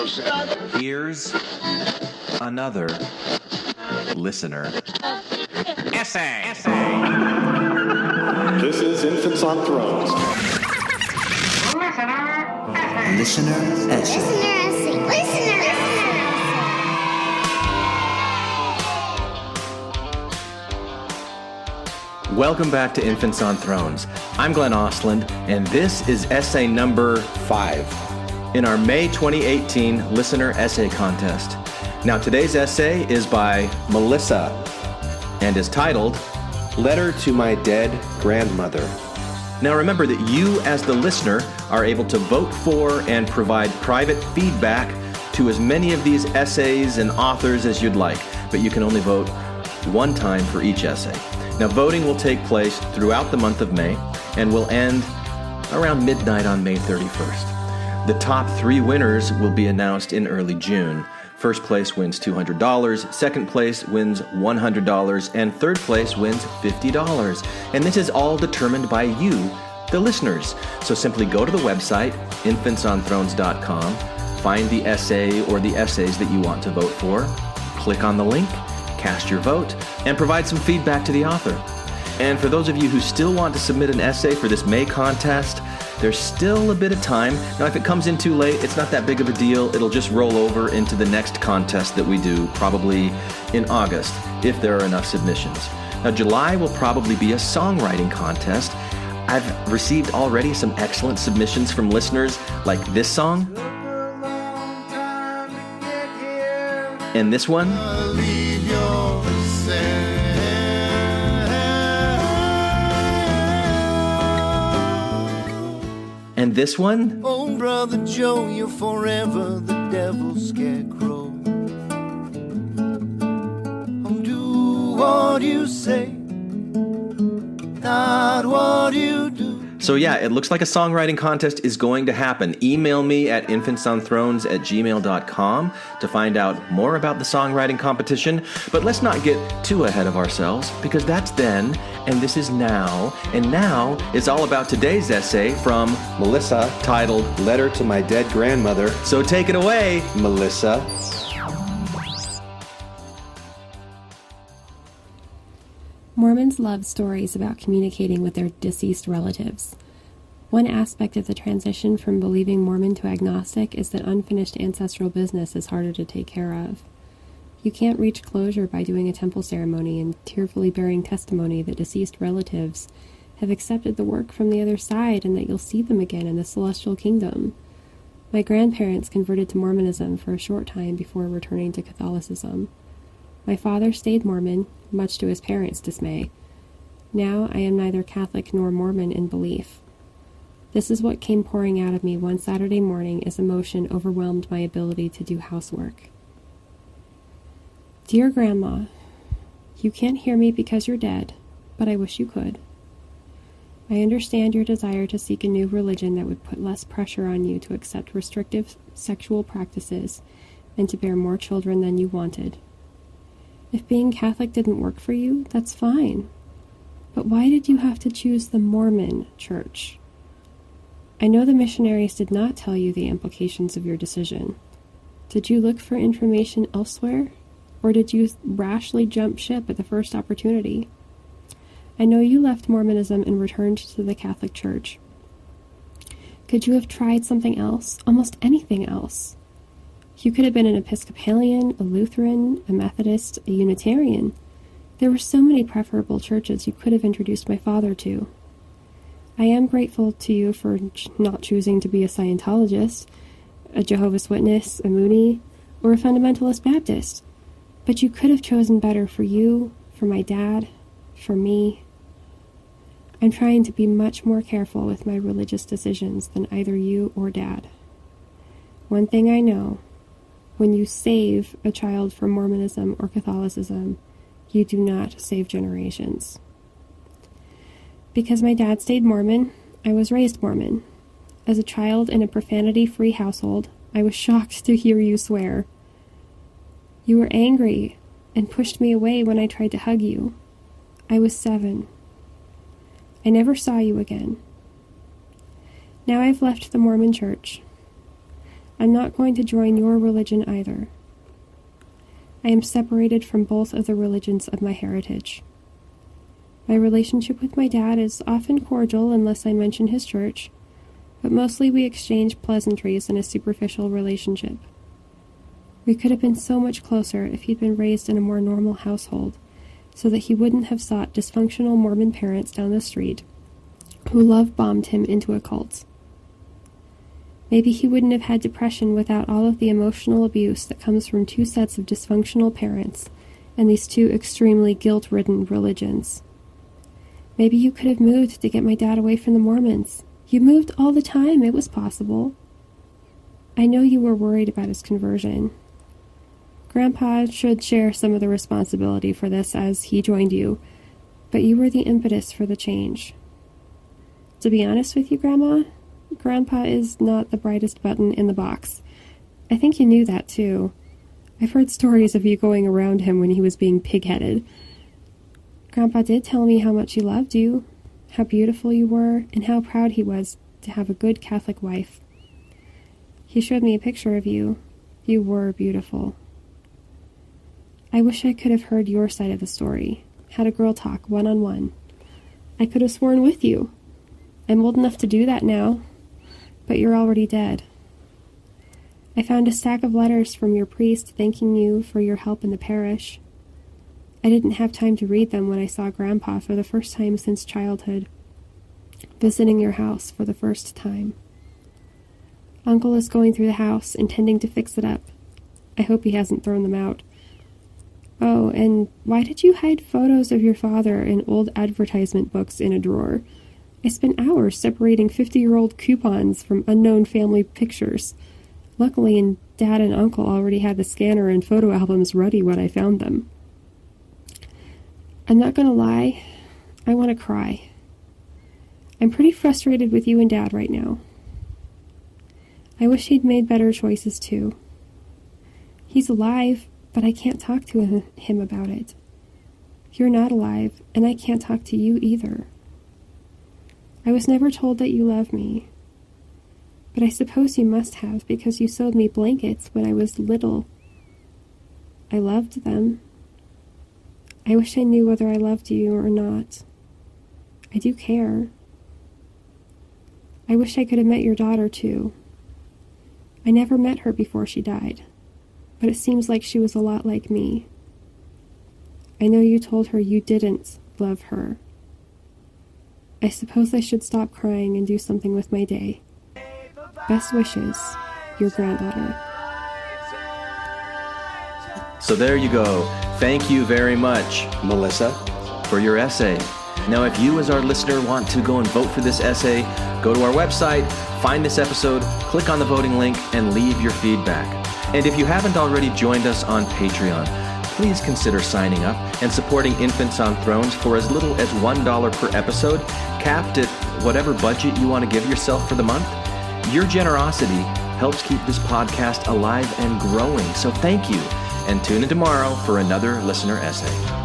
Here's another listener essay. This is Infants on Thrones. Listener essay. Welcome back to Infants on Thrones. I'm Glenn Ostlund, and this is essay number 5 in our May 2018 Listener Essay Contest. Now, today's essay is by Melissa and is titled, Letter to My Dead Grandmother. Now, remember that you, as the listener, are able to vote for and provide private feedback to as many of these essays and authors as you'd like, but you can only vote one time for each essay. Now, voting will take place throughout the month of May and will end around midnight on May 31st. The top 3 winners will be announced in early June. First place wins $200, second place wins $100, and third place wins $50. And this is all determined by you, the listeners. So simply go to the website, infantsonthrones.com, find the essay or the essays that you want to vote for, click on the link, cast your vote, and provide some feedback to the author. And for those of you who still want to submit an essay for this May contest, there's still a bit of time. Now, if it comes in too late, it's not that big of a deal. It'll just roll over into the next contest that we do, probably in August, if there are enough submissions. Now, July will probably be a songwriting contest. I've received already some excellent submissions from listeners, like this song, and this one, and this one. Oh, Brother Joe, you're forever the devil's scarecrow. Do what you say, not what you do. So yeah, it looks like a songwriting contest is going to happen. Email me at infantsonthrones@gmail.com to find out more about the songwriting competition. But let's not get too ahead of ourselves, because that's then, and this is now. And now is all about today's essay from Melissa, titled Letter to My Dead Grandmother. So take it away, Melissa. Mormons love stories about communicating with their deceased relatives. One aspect of the transition from believing Mormon to agnostic is that unfinished ancestral business is harder to take care of. You can't reach closure by doing a temple ceremony and tearfully bearing testimony that deceased relatives have accepted the work from the other side and that you'll see them again in the celestial kingdom. My grandparents converted to Mormonism for a short time before returning to Catholicism. My father stayed Mormon, much to his parents' dismay. Now I am neither Catholic nor Mormon in belief. This is what came pouring out of me one Saturday morning as emotion overwhelmed my ability to do housework. Dear Grandma, you can't hear me because you're dead, but I wish you could. I understand your desire to seek a new religion that would put less pressure on you to accept restrictive sexual practices and to bear more children than you wanted. If being Catholic didn't work for you, that's fine. But why did you have to choose the Mormon Church? I know the missionaries did not tell you the implications of your decision. Did you look for information elsewhere? Or did you rashly jump ship at the first opportunity? I know you left Mormonism and returned to the Catholic Church. Could you have tried something else? Almost anything else. You could have been an Episcopalian, a Lutheran, a Methodist, a Unitarian. There were so many preferable churches you could have introduced my father to. I am grateful to you for not choosing to be a Scientologist, a Jehovah's Witness, a Moody, or a Fundamentalist Baptist. But you could have chosen better for you, for my dad, for me. I'm trying to be much more careful with my religious decisions than either you or Dad. One thing I know, when you save a child from Mormonism or Catholicism, you do not save generations. Because my dad stayed Mormon, I was raised Mormon. As a child in a profanity-free household, I was shocked to hear you swear. You were angry and pushed me away when I tried to hug you. I was 7. I never saw you again. Now I've left the Mormon Church. I'm not going to join your religion either. I am separated from both of the religions of my heritage. My relationship with my dad is often cordial unless I mention his church, but mostly we exchange pleasantries in a superficial relationship. We could have been so much closer if he'd been raised in a more normal household, so that he wouldn't have sought dysfunctional Mormon parents down the street who love-bombed him into a cult. Maybe he wouldn't have had depression without all of the emotional abuse that comes from two sets of dysfunctional parents and these two extremely guilt-ridden religions. Maybe you could have moved to get my dad away from the Mormons. You moved all the time. It was possible. I know you were worried about his conversion. Grandpa should share some of the responsibility for this as he joined you, but you were the impetus for the change. To be honest with you, Grandma, Grandpa is not the brightest button in the box. I think you knew that, too. I've heard stories of you going around him when he was being pig-headed. Grandpa did tell me how much he loved you, how beautiful you were, and how proud he was to have a good Catholic wife. He showed me a picture of you. You were beautiful. I wish I could have heard your side of the story, had a girl talk one-on-one. I could have sworn with you. I'm old enough to do that now, but you're already dead. I found a stack of letters from your priest thanking you for your help in the parish. I didn't have time to read them when I saw Grandpa for the first time since childhood, visiting your house for the first time. Uncle is going through the house, intending to fix it up. I hope he hasn't thrown them out. Oh, and why did you hide photos of your father in old advertisement books in a drawer? I spent hours separating 50-year-old coupons from unknown family pictures. Luckily, Dad and Uncle already had the scanner and photo albums ready when I found them. I'm not gonna lie, I want to cry. I'm pretty frustrated with you and Dad right now. I wish he'd made better choices too. He's alive, but I can't talk to him about it. You're not alive, and I can't talk to you either. I was never told that you love me, but I suppose you must have because you sewed me blankets when I was little. I loved them. I wish I knew whether I loved you or not. I do care. I wish I could have met your daughter too. I never met her before she died, but it seems like she was a lot like me. I know you told her you didn't love her. I suppose I should stop crying and do something with my day. Best wishes, your granddaughter. So there you go. Thank you very much, Melissa, for your essay. Now, if you as our listener want to go and vote for this essay, go to our website, find this episode, click on the voting link, and leave your feedback. And if you haven't already joined us on Patreon, please consider signing up and supporting Infants on Thrones for as little as $1 per episode, capped at whatever budget you want to give yourself for the month. Your generosity helps keep this podcast alive and growing, so thank you. And tune in tomorrow for another listener essay.